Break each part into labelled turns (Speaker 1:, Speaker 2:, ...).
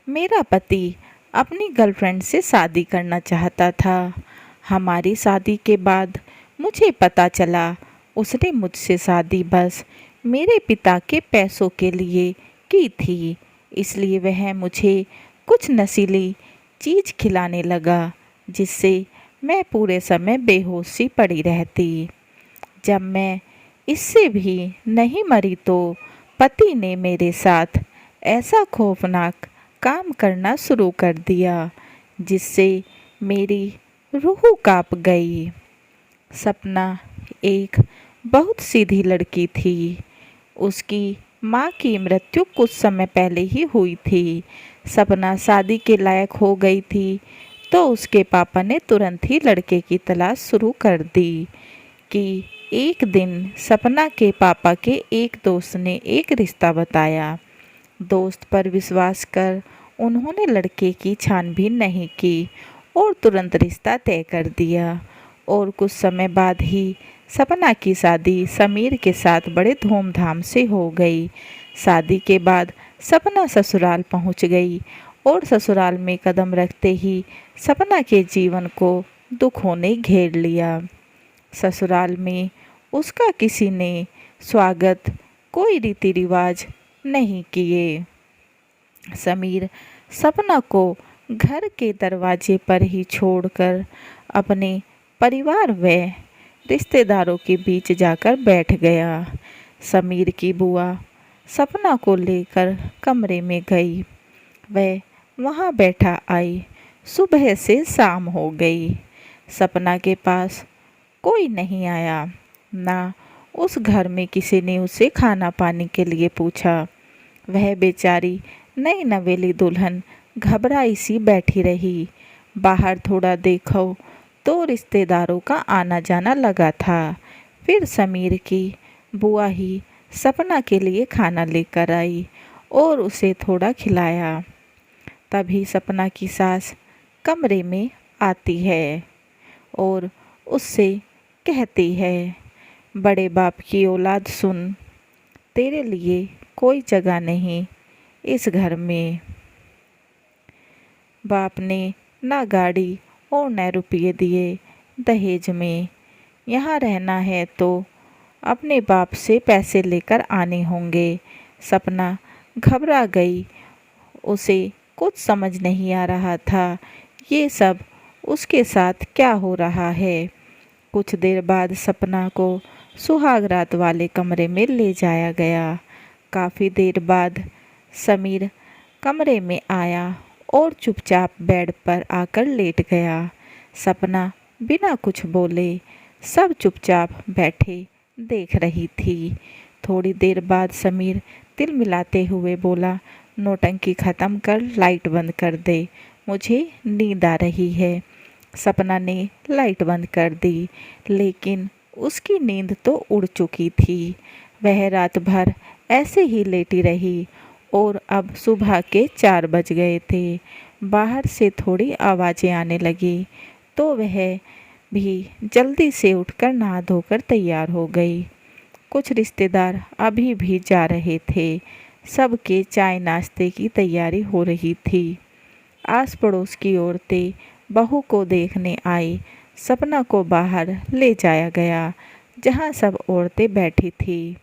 Speaker 1: मेरा पति अपनी गर्लफ्रेंड से शादी करना चाहता था। हमारी शादी के बाद मुझे पता चला उसने मुझसे शादी बस मेरे पिता के पैसों के लिए की थी। इसलिए वह मुझे कुछ नशीली चीज़ खिलाने लगा जिससे मैं पूरे समय बेहोश सी पड़ी रहती। जब मैं इससे भी नहीं मरी तो पति ने मेरे साथ ऐसा खौफनाक काम करना शुरू कर दिया जिससे मेरी रूह कांप गई। सपना एक बहुत सीधी लड़की थी। उसकी माँ की मृत्यु कुछ समय पहले ही हुई थी। सपना शादी के लायक हो गई थी तो उसके पापा ने तुरंत ही लड़के की तलाश शुरू कर दी कि एक दिन सपना के पापा के एक दोस्त ने एक रिश्ता बताया। दोस्त पर विश्वास कर उन्होंने लड़के की छानबीन नहीं की और तुरंत रिश्ता तय कर दिया। और कुछ समय बाद ही सपना की शादी समीर के साथ बड़े धूमधाम से हो गई। शादी के बाद सपना ससुराल पहुंच गई और ससुराल में कदम रखते ही सपना के जीवन को दुखों ने घेर लिया। ससुराल में उसका किसी ने स्वागत कोई रीति रिवाज नहीं किए। समीर सपना को घर के दरवाजे पर ही छोड़कर अपने परिवार व रिश्तेदारों के बीच जाकर बैठ गया। समीर की बुआ सपना को लेकर कमरे में गई। वह वहाँ बैठा आई। सुबह से शाम हो गई। सपना के पास कोई नहीं आया। ना उस घर में किसी ने उसे खाना पानी के लिए पूछा। वह बेचारी नई नवेली दुल्हन घबराई सी बैठी रही। बाहर थोड़ा देखो तो रिश्तेदारों का आना जाना लगा था। फिर समीर की बुआ ही सपना के लिए खाना लेकर आई और उसे थोड़ा खिलाया। तभी सपना की सास कमरे में आती है और उससे कहती है, बड़े बाप की औलाद सुन, तेरे लिए कोई जगह नहीं इस घर में। बाप ने ना गाड़ी और न रुपये दिए दहेज में। यहाँ रहना है तो अपने बाप से पैसे लेकर आने होंगे। सपना घबरा गई। उसे कुछ समझ नहीं आ रहा था ये सब उसके साथ क्या हो रहा है। कुछ देर बाद सपना को सुहाग रात वाले कमरे में ले जाया गया। काफ़ी देर बाद समीर कमरे में आया और चुपचाप बेड पर आकर लेट गया। सपना बिना कुछ बोले सब चुपचाप बैठे देख रही थी। थोड़ी देर बाद समीर तिल मिलाते हुए बोला, नौटंकी ख़त्म कर, लाइट बंद कर दे, मुझे नींद आ रही है। सपना ने लाइट बंद कर दी लेकिन उसकी नींद तो उड़ चुकी थी। वह रात भर ऐसे ही लेटी रही और अब सुबह के 4 बज गए थे। बाहर से थोड़ी आवाज़ें आने लगी तो वह भी जल्दी से उठकर नहा धोकर तैयार हो गई। कुछ रिश्तेदार अभी भी जा रहे थे। सबके चाय नाश्ते की तैयारी हो रही थी। आस पड़ोस की औरतें बहू को देखने आई। सपना को बाहर ले जाया गया जहाँ सब औरतें बैठी थी।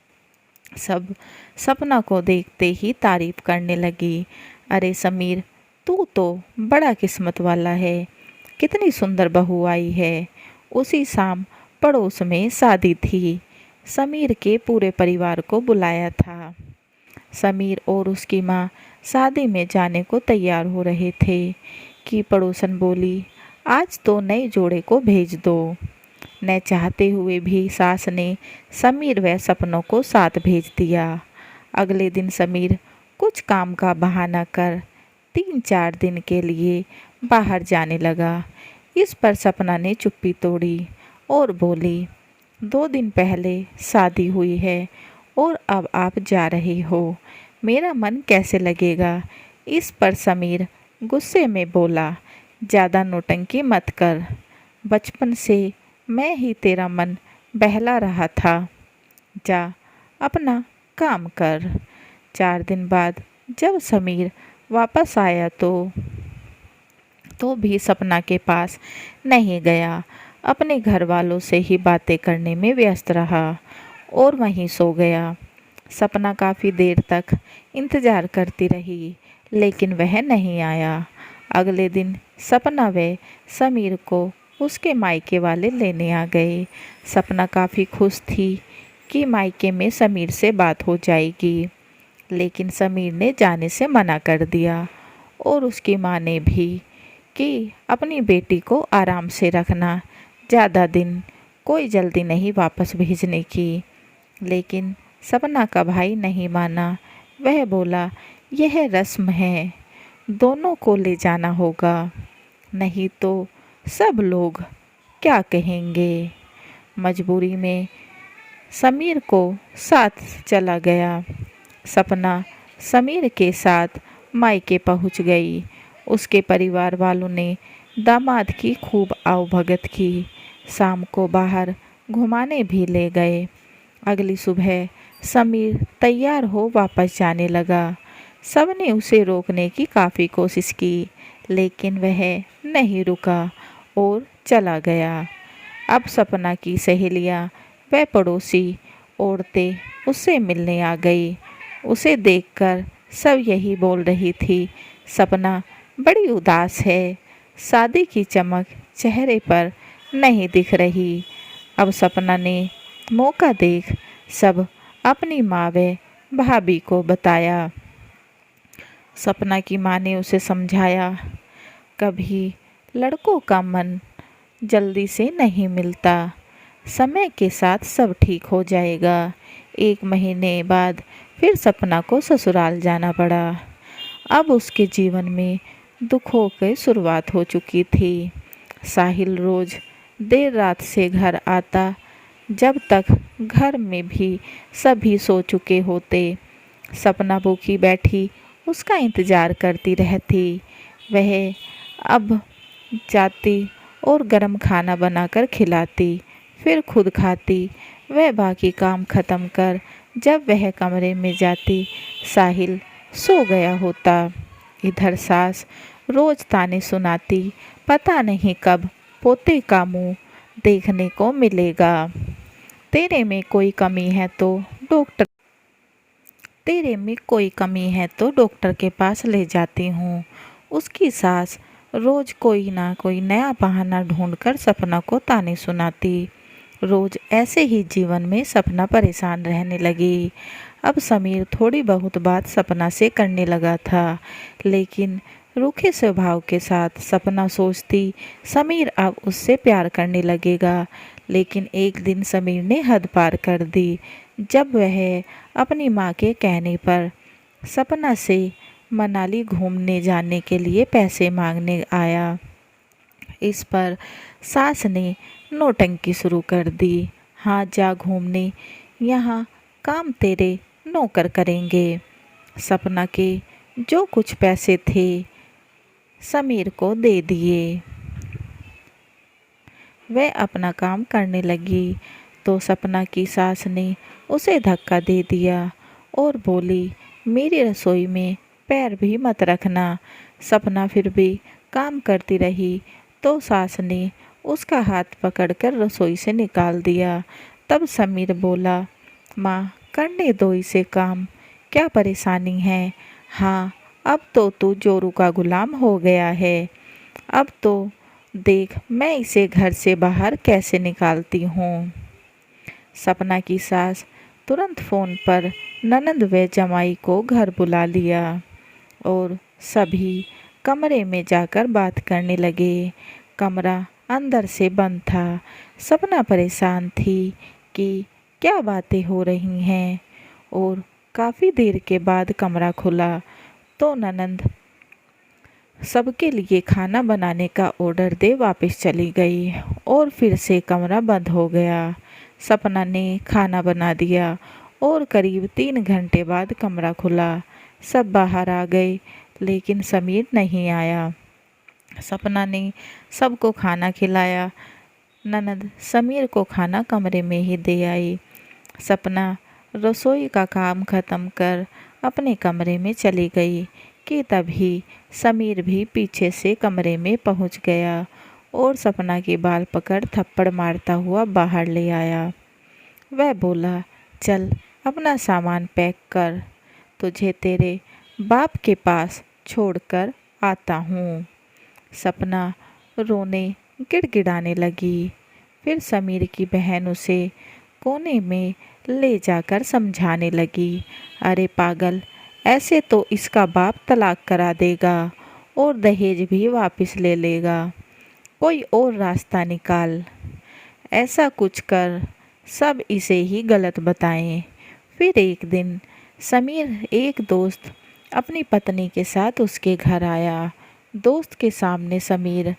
Speaker 1: सब सपना को देखते ही तारीफ करने लगी। अरे समीर, तू तो बड़ा किस्मत वाला है, कितनी सुंदर बहू आई है। उसी शाम पड़ोस में शादी थी। समीर के पूरे परिवार को बुलाया था। समीर और उसकी माँ शादी में जाने को तैयार हो रहे थे कि पड़ोसन बोली, आज तो नए जोड़े को भेज दो। न चाहते हुए भी सास ने समीर व सपनों को साथ भेज दिया। अगले दिन समीर कुछ काम का बहाना कर 3-4 दिन के लिए बाहर जाने लगा। इस पर सपना ने चुप्पी तोड़ी और बोली, 2 दिन पहले शादी हुई है और अब आप जा रहे हो, मेरा मन कैसे लगेगा। इस पर समीर गुस्से में बोला, ज़्यादा नौटंकी मत कर, बचपन से मैं ही तेरा मन बहला रहा था, जा अपना काम कर। 4 दिन बाद जब समीर वापस आया तो भी सपना के पास नहीं गया। अपने घर वालों से ही बातें करने में व्यस्त रहा और वहीं सो गया। सपना काफ़ी देर तक इंतज़ार करती रही, लेकिन वह नहीं आया। अगले दिन सपना व समीर को उसके मायके वाले लेने आ गए। सपना काफ़ी खुश थी कि मायके में समीर से बात हो जाएगी, लेकिन समीर ने जाने से मना कर दिया और उसकी माँ ने भी कि अपनी बेटी को आराम से रखना, ज़्यादा दिन कोई जल्दी नहीं वापस भेजने की। लेकिन सपना का भाई नहीं माना। वह बोला, यह रस्म है, दोनों को ले जाना होगा, नहीं तो सब लोग क्या कहेंगे। मजबूरी में समीर को साथ चला गया। सपना समीर के साथ मायके पहुंच गई। उसके परिवार वालों ने दामाद की खूब आवभगत की। शाम को बाहर घुमाने भी ले गए। अगली सुबह समीर तैयार हो वापस जाने लगा। सबने उसे रोकने की काफ़ी कोशिश की, लेकिन वह नहीं रुका और चला गया। अब सपना की सहेलियां व पड़ोसी औरतें उससे मिलने आ गई। उसे देखकर सब यही बोल रही थी, सपना बड़ी उदास है, शादी की चमक चेहरे पर नहीं दिख रही। अब सपना ने मौका देख सब अपनी माँ व भाभी को बताया। सपना की माँ ने उसे समझाया, कभी लड़कों का मन जल्दी से नहीं मिलता, समय के साथ सब ठीक हो जाएगा। 1 महीने बाद फिर सपना को ससुराल जाना पड़ा। अब उसके जीवन में दुखों की शुरुआत हो चुकी थी। साहिल रोज देर रात से घर आता, जब तक घर में भी सभी सो चुके होते। सपना भूखी बैठी उसका इंतज़ार करती रहती। वह अब जाती और गर्म खाना बनाकर खिलाती, फिर खुद खाती। वह बाकी काम ख़त्म कर जब वह कमरे में जाती, साहिल सो गया होता। इधर सास रोज ताने सुनाती, पता नहीं कब पोते का मुंह देखने को मिलेगा। तेरे में कोई कमी है तो डॉक्टर तेरे में कोई कमी है तो डॉक्टर के पास ले जाती हूँ। उसकी सास रोज कोई ना कोई नया बहाना ढूंढकर सपना को ताने सुनाती। रोज ऐसे ही जीवन में सपना परेशान रहने लगी। अब समीर थोड़ी बहुत बात सपना से करने लगा था, लेकिन रूखे स्वभाव के साथ सपना सोचती समीर अब उससे प्यार करने लगेगा। लेकिन एक दिन समीर ने हद पार कर दी, जब वह अपनी माँ के कहने पर सपना से मनाली घूमने जाने के लिए पैसे मांगने आया। इस पर सास ने नौटंकी शुरू कर दी। हाँ जा घूमने, यहाँ काम तेरे नौकर करेंगे। सपना के जो कुछ पैसे थे समीर को दे दिए। वह अपना काम करने लगी तो सपना की सास ने उसे धक्का दे दिया और बोली, मेरी रसोई में पैर भी मत रखना। सपना फिर भी काम करती रही तो सास ने उसका हाथ पकड़कर रसोई से निकाल दिया। तब समीर बोला, माँ करने दो इसे काम, क्या परेशानी है। हाँ अब तो तू जोरू का गुलाम हो गया है। अब तो देख मैं इसे घर से बाहर कैसे निकालती हूँ। सपना की सास तुरंत फ़ोन पर ननद व जमाई को घर बुला लिया और सभी कमरे में जाकर बात करने लगे। कमरा अंदर से बंद था। सपना परेशान थी कि क्या बातें हो रही हैं, और काफ़ी देर के बाद कमरा खुला तो ननद सबके लिए खाना बनाने का ऑर्डर दे वापस चली गई और फिर से कमरा बंद हो गया। सपना ने खाना बना दिया और करीब 3 घंटे बाद कमरा खुला। सब बाहर आ गए, लेकिन समीर नहीं आया। सपना ने सबको खाना खिलाया। ननद समीर को खाना कमरे में ही दे आई। सपना रसोई का काम ख़त्म कर अपने कमरे में चली गई कि तभी समीर भी पीछे से कमरे में पहुंच गया और सपना के बाल पकड़ थप्पड़ मारता हुआ बाहर ले आया। वह बोला, चल अपना सामान पैक कर, तुझे तेरे बाप के पास छोड़कर आता हूँ। सपना रोने गिड़गिड़ाने लगी। फिर समीर की बहन उसे कोने में ले जाकर समझाने लगी, अरे पागल, ऐसे तो इसका बाप तलाक करा देगा और दहेज भी वापस ले लेगा। कोई और रास्ता निकाल, ऐसा कुछ कर सब इसे ही गलत बताएं। फिर एक दिन समीर एक दोस्त अपनी पत्नी के साथ उसके घर आया। दोस्त के सामने समीर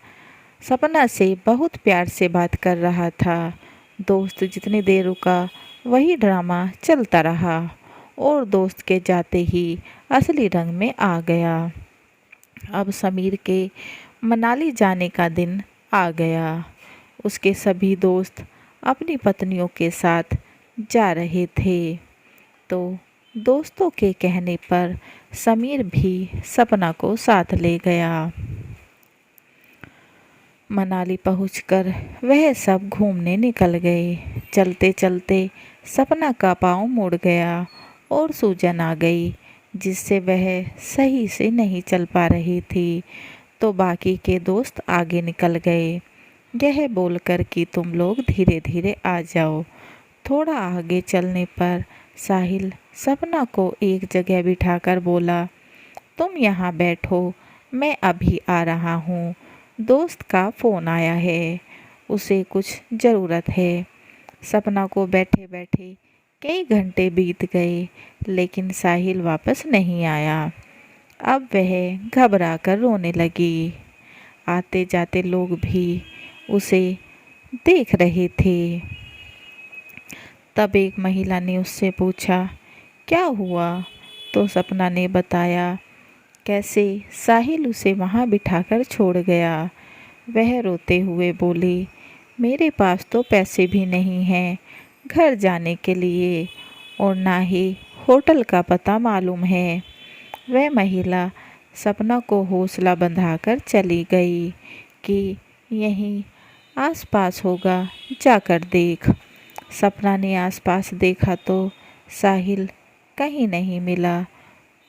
Speaker 1: सपना से बहुत प्यार से बात कर रहा था। दोस्त जितनी देर रुका वही ड्रामा चलता रहा और दोस्त के जाते ही असली रंग में आ गया। अब समीर के मनाली जाने का दिन आ गया। उसके सभी दोस्त अपनी पत्नियों के साथ जा रहे थे, तो दोस्तों के कहने पर समीर भी सपना को साथ ले गया। मनाली पहुंचकर वह सब घूमने निकल गए। चलते चलते सपना का पाँव मुड़ गया और सूजन आ गई, जिससे वह सही से नहीं चल पा रही थी। तो बाकी के दोस्त आगे निकल गए, यह बोलकर कि तुम लोग धीरे धीरे आ जाओ। थोड़ा आगे चलने पर साहिल सपना को एक जगह बिठाकर बोला, तुम यहाँ बैठो, मैं अभी आ रहा हूँ। दोस्त का फ़ोन आया है, उसे कुछ ज़रूरत है। सपना को बैठे बैठे कई घंटे बीत गए, लेकिन साहिल वापस नहीं आया। अब वह घबरा कर रोने लगी। आते जाते लोग भी उसे देख रहे थे। तब एक महिला ने उससे पूछा, क्या हुआ? तो सपना ने बताया कैसे साहिल उसे वहाँ बिठाकर छोड़ गया। वह रोते हुए बोली, मेरे पास तो पैसे भी नहीं हैं घर जाने के लिए और ना ही होटल का पता मालूम है। वह महिला सपना को हौसला बंधाकर चली गई कि यहीं आसपास होगा, जाकर देख। सपना ने आसपास देखा तो साहिल कहीं नहीं मिला।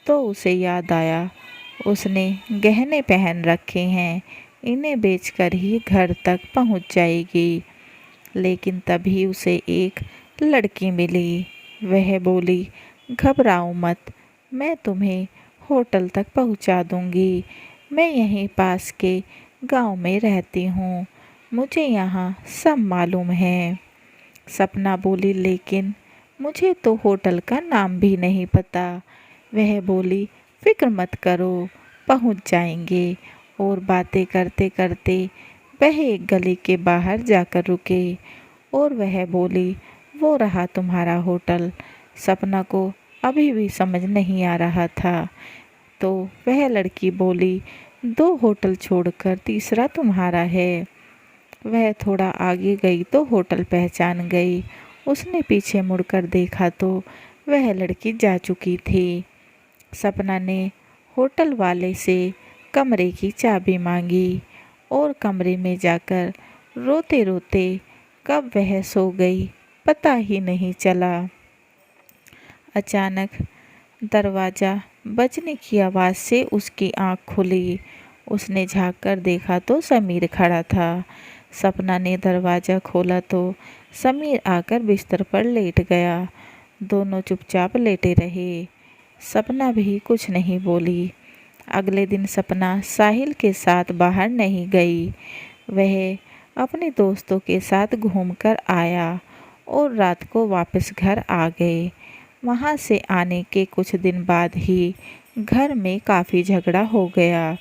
Speaker 1: तो उसे याद आया, उसने गहने पहन रखे हैं, इन्हें बेचकर ही घर तक पहुंच जाएगी। लेकिन तभी उसे एक लड़की मिली। वह बोली, घबराओ मत, मैं तुम्हें होटल तक पहुंचा दूंगी। मैं यहीं पास के गांव में रहती हूँ, मुझे यहाँ सब मालूम है। सपना बोली, लेकिन मुझे तो होटल का नाम भी नहीं पता। वह बोली, फिक्र मत करो, पहुंच जाएंगे। और बातें करते करते वह एक गली के बाहर जाकर रुके और वह बोली, वो रहा तुम्हारा होटल। सपना को अभी भी समझ नहीं आ रहा था। तो वह लड़की बोली, 2 होटल छोड़कर तीसरा तुम्हारा है। वह थोड़ा आगे गई तो होटल पहचान गई। उसने पीछे मुड़कर देखा तो वह लड़की जा चुकी थी। सपना ने होटल वाले से कमरे की चाबी मांगी और कमरे में जाकर रोते रोते कब वह सो गई पता ही नहीं चला। अचानक दरवाज़ा बजने की आवाज़ से उसकी आंख खुली। उसने झाँक कर देखा तो समीर खड़ा था। सपना ने दरवाज़ा खोला तो समीर आकर बिस्तर पर लेट गया। दोनों चुपचाप लेटे रहे। सपना भी कुछ नहीं बोली। अगले दिन सपना साहिल के साथ बाहर नहीं गई। वह अपने दोस्तों के साथ घूमकर आया और रात को वापस घर आ गए। वहाँ से आने के कुछ दिन बाद ही घर में काफ़ी झगड़ा हो गया,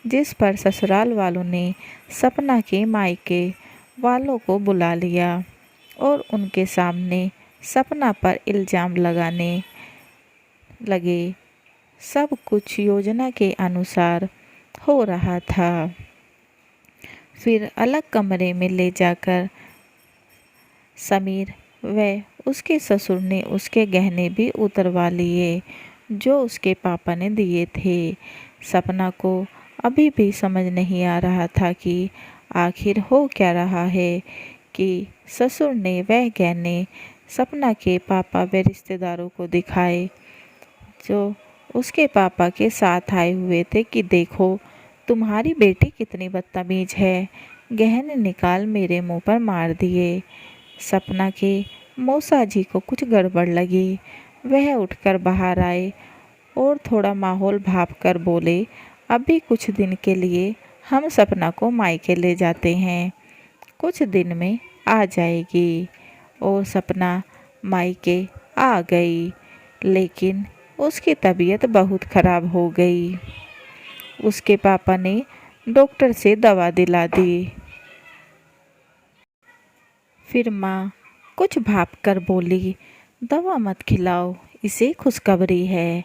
Speaker 1: जिस पर ससुराल वालों ने सपना के मायके वालों को बुला लिया और उनके सामने सपना पर इल्ज़ाम लगाने लगे। सब कुछ योजना के अनुसार हो रहा था। फिर अलग कमरे में ले जाकर समीर व उसके ससुर ने उसके गहने भी उतरवा लिए जो उसके पापा ने दिए थे। सपना को अभी भी समझ नहीं आ रहा था कि आखिर हो क्या रहा है कि ससुर ने वह गहने सपना के पापा व रिश्तेदारों को दिखाए, जो उसके पापा के साथ आए हुए थे कि देखो तुम्हारी बेटी कितनी बदतमीज है, गहने निकाल मेरे मुंह पर मार दिए। सपना के मौसा जी को कुछ गड़बड़ लगी। वह उठकर बाहर आए और थोड़ा माहौल भाप कर बोले, अभी कुछ दिन के लिए हम सपना को मायके ले जाते हैं, कुछ दिन में आ जाएगी। और सपना मायके आ गई, लेकिन उसकी तबीयत बहुत खराब हो गई। उसके पापा ने डॉक्टर से दवा दिला दी। फिर माँ कुछ भाप कर बोली, दवा मत खिलाओ, इसे खुशखबरी है।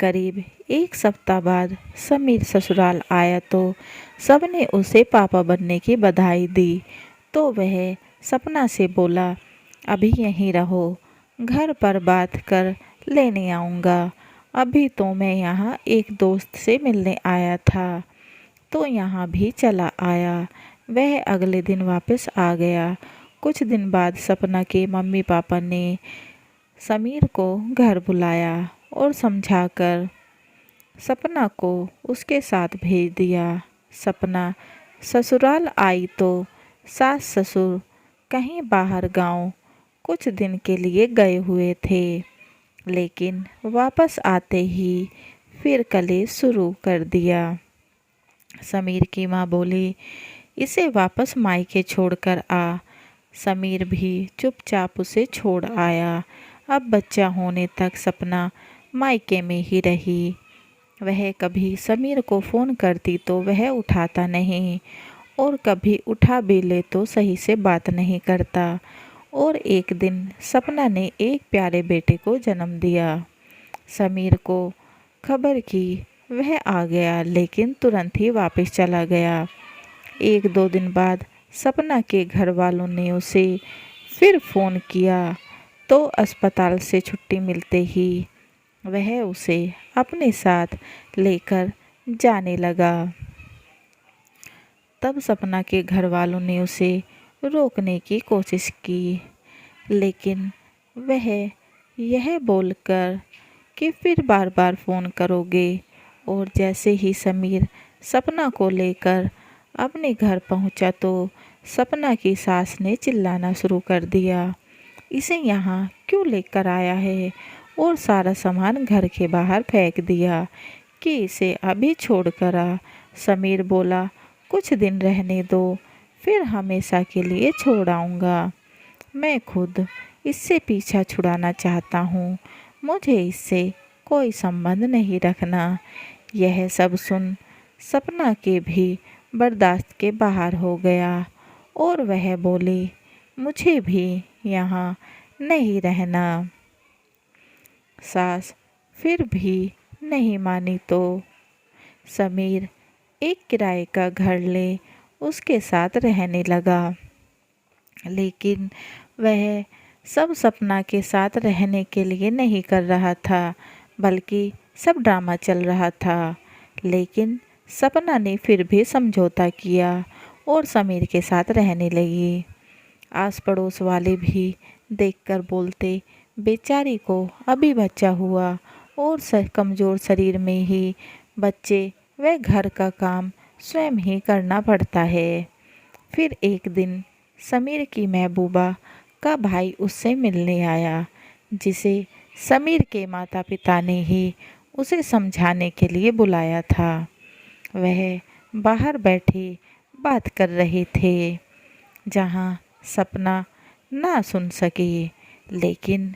Speaker 1: करीब एक सप्ताह बाद समीर ससुराल आया तो सबने उसे पापा बनने की बधाई दी। तो वह सपना से बोला, अभी यहीं रहो, घर पर बात कर लेने आऊँगा। अभी तो मैं यहाँ एक दोस्त से मिलने आया था, तो यहाँ भी चला आया। वह अगले दिन वापस आ गया। कुछ दिन बाद सपना के मम्मी पापा ने समीर को घर बुलाया और समझाकर सपना को उसके साथ भेज दिया। सपना ससुराल आई तो सास ससुर कहीं बाहर गांव कुछ दिन के लिए गए हुए थे, लेकिन वापस आते ही फिर कलेश शुरू कर दिया। समीर की माँ बोली, इसे वापस मायके छोड़कर आ। समीर भी चुपचाप उसे छोड़ आया। अब बच्चा होने तक सपना मायके में ही रही। वह कभी समीर को फ़ोन करती तो वह उठाता नहीं, और कभी उठा भी ले तो सही से बात नहीं करता। और एक दिन सपना ने एक प्यारे बेटे को जन्म दिया। समीर को खबर की वह आ गया, लेकिन तुरंत ही वापस चला गया। एक दो दिन बाद सपना के घर वालों ने उसे फिर फ़ोन किया, तो अस्पताल से छुट्टी मिलते ही वह उसे अपने साथ लेकर जाने लगा। तब सपना के घर वालों ने उसे रोकने की कोशिश की, लेकिन वह यह बोलकर कि फिर बार बार फ़ोन करोगे। और जैसे ही समीर सपना को लेकर अपने घर पहुंचा तो सपना की सास ने चिल्लाना शुरू कर दिया, इसे यहाँ क्यों लेकर आया है, और सारा सामान घर के बाहर फेंक दिया कि इसे अभी छोड़ कर आ। समीर बोला, कुछ दिन रहने दो, फिर हमेशा के लिए छोड़ आऊँगा। मैं खुद इससे पीछा छुड़ाना चाहता हूँ, मुझे इससे कोई संबंध नहीं रखना। यह सब सुन सपना के भी बर्दाश्त के बाहर हो गया और वह बोली, मुझे भी यहाँ नहीं रहना। सास फिर भी नहीं मानी तो समीर एक किराए का घर ले उसके साथ रहने लगा। लेकिन वह सब सपना के साथ रहने के लिए नहीं कर रहा था, बल्कि सब ड्रामा चल रहा था। लेकिन सपना ने फिर भी समझौता किया और समीर के साथ रहने लगी। आस पड़ोस वाले भी देखकर बोलते, बेचारी को अभी बच्चा हुआ और कमज़ोर शरीर में ही बच्चे व घर का काम स्वयं ही करना पड़ता है। फिर एक दिन समीर की महबूबा का भाई उससे मिलने आया, जिसे समीर के माता पिता ने ही उसे समझाने के लिए बुलाया था। वह बाहर बैठे बात कर रहे थे, जहाँ सपना ना सुन सके। लेकिन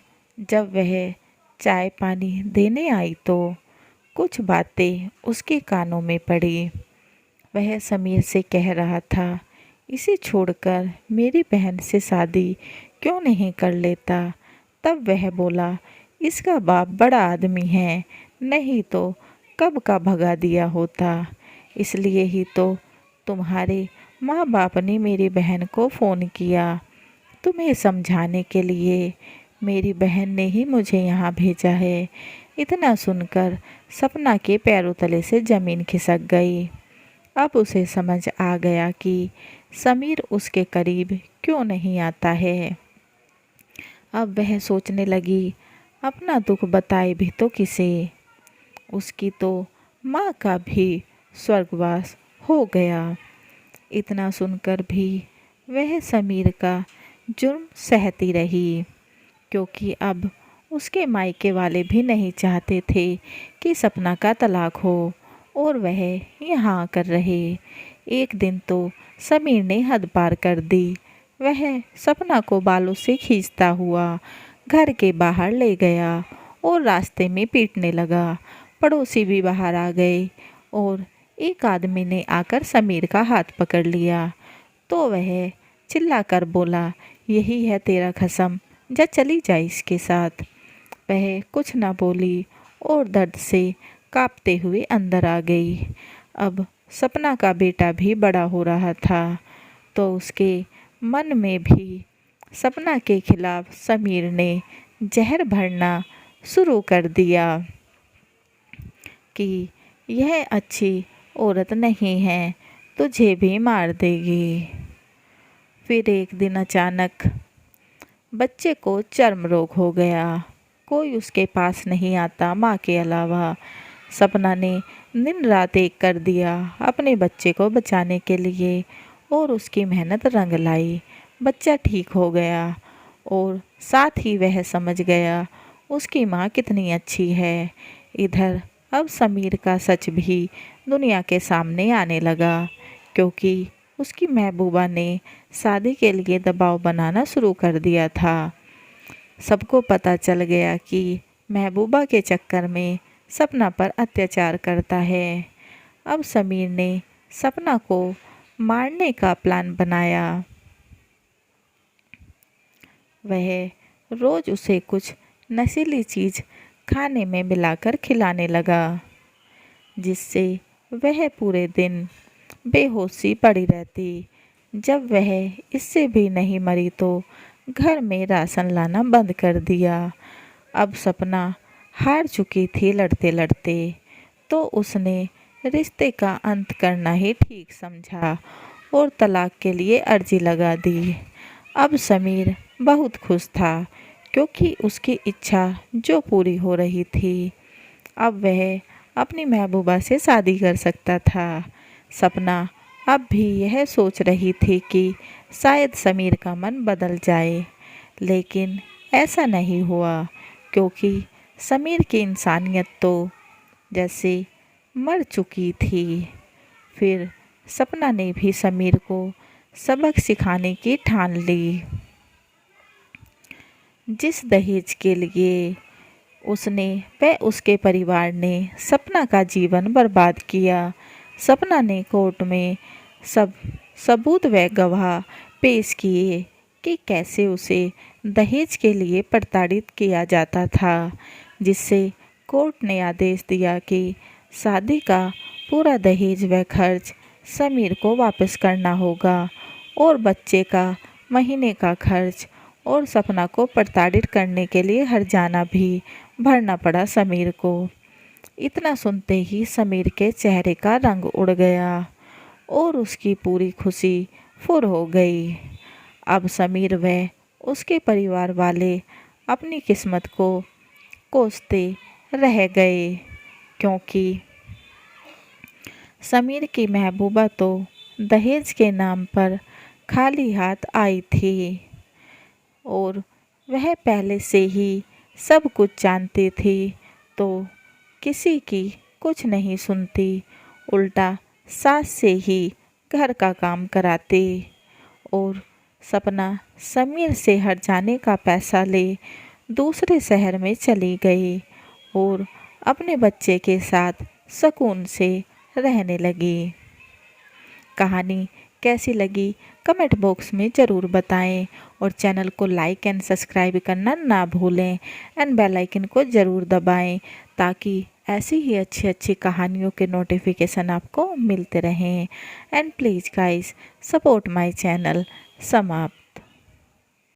Speaker 1: जब वह चाय पानी देने आई तो कुछ बातें उसके कानों में पड़ी। वह समीर से कह रहा था, इसे छोड़कर मेरी बहन से शादी क्यों नहीं कर लेता। तब वह बोला, इसका बाप बड़ा आदमी है, नहीं तो कब का भगा दिया होता। इसलिए ही तो तुम्हारे माँ बाप ने मेरी बहन को फ़ोन किया तुम्हें समझाने के लिए। मेरी बहन ने ही मुझे यहाँ भेजा है, इतना सुनकर सपना के पैरों तले से ज़मीन खिसक गई। अब उसे समझ आ गया कि समीर उसके करीब क्यों नहीं आता है। अब वह सोचने लगी, अपना दुख बताए भी तो किसे। उसकी तो माँ का भी स्वर्गवास हो गया। इतना सुनकर भी वह समीर का जुर्म सहती रही, क्योंकि अब उसके मायके वाले भी नहीं चाहते थे कि सपना का तलाक हो और वह यहाँ आकर रहे। एक दिन तो समीर ने हद पार कर दी। वह सपना को बालों से खींचता हुआ घर के बाहर ले गया और रास्ते में पीटने लगा। पड़ोसी भी बाहर आ गए और एक आदमी ने आकर समीर का हाथ पकड़ लिया तो वह चिल्लाकर बोला, यही है तेरा खसम, जा चली जा इसके साथ। वह कुछ न बोली और दर्द से कांपते हुए अंदर आ गई। अब सपना का बेटा भी बड़ा हो रहा था तो उसके मन में भी सपना के खिलाफ समीर ने जहर भरना शुरू कर दिया कि यह अच्छी औरत नहीं है, तुझे भी मार देगी। फिर एक दिन अचानक बच्चे को चर्म रोग हो गया। कोई उसके पास नहीं आता माँ के अलावा। सपना ने दिन रात एक कर दिया अपने बच्चे को बचाने के लिए और उसकी मेहनत रंग लाई। बच्चा ठीक हो गया और साथ ही वह समझ गया उसकी माँ कितनी अच्छी है। इधर अब समीर का सच भी दुनिया के सामने आने लगा, क्योंकि उसकी महबूबा ने शादी के लिए दबाव बनाना शुरू कर दिया था। सबको पता चल गया कि महबूबा के चक्कर में सपना पर अत्याचार करता है। अब समीर ने सपना को मारने का प्लान बनाया। वह रोज़ उसे कुछ नशीली चीज़ खाने में मिलाकर खिलाने लगा, जिससे वह पूरे दिन बेहोशी पड़ी रहती। जब वह इससे भी नहीं मरी तो घर में राशन लाना बंद कर दिया। अब सपना हार चुकी थी लड़ते लड़ते, तो उसने रिश्ते का अंत करना ही ठीक समझा और तलाक के लिए अर्जी लगा दी। अब समीर बहुत खुश था, क्योंकि उसकी इच्छा जो पूरी हो रही थी। अब वह अपनी महबूबा से शादी कर सकता था। सपना अब भी यह सोच रही थी कि शायद समीर का मन बदल जाए, लेकिन ऐसा नहीं हुआ, क्योंकि समीर की इंसानियत तो जैसे मर चुकी थी। फिर सपना ने भी समीर को सबक सिखाने की ठान ली। जिस दहेज के लिए उसने व उसके परिवार ने सपना का जीवन बर्बाद किया, सपना ने कोर्ट में सब सबूत व गवाह पेश किए कि कैसे उसे दहेज के लिए प्रताड़ित किया जाता था, जिससे कोर्ट ने आदेश दिया कि शादी का पूरा दहेज व खर्च समीर को वापस करना होगा और बच्चे का महीने का खर्च और सपना को प्रताड़ित करने के लिए हर्जाना भी भरना पड़ा समीर को। इतना सुनते ही समीर के चेहरे का रंग उड़ गया और उसकी पूरी खुशी फुर हो गई। अब समीर व उसके परिवार वाले अपनी किस्मत को कोसते रह गए, क्योंकि समीर की महबूबा तो दहेज के नाम पर खाली हाथ आई थी और वह पहले से ही सब कुछ जानती थी, तो किसी की कुछ नहीं सुनती, उल्टा सास से ही घर का काम कराती। और सपना समीर से हट जाने का पैसा ले दूसरे शहर में चली गई और अपने बच्चे के साथ सुकून से रहने लगी। कहानी कैसी लगी कमेंट बॉक्स में ज़रूर बताएं और चैनल को लाइक एंड सब्सक्राइब करना ना भूलें एंड बेल आइकन को ज़रूर दबाएं, ताकि ऐसी ही अच्छी अच्छी कहानियों के नोटिफिकेशन आपको मिलते रहें। And please guys support my channel समाप्त।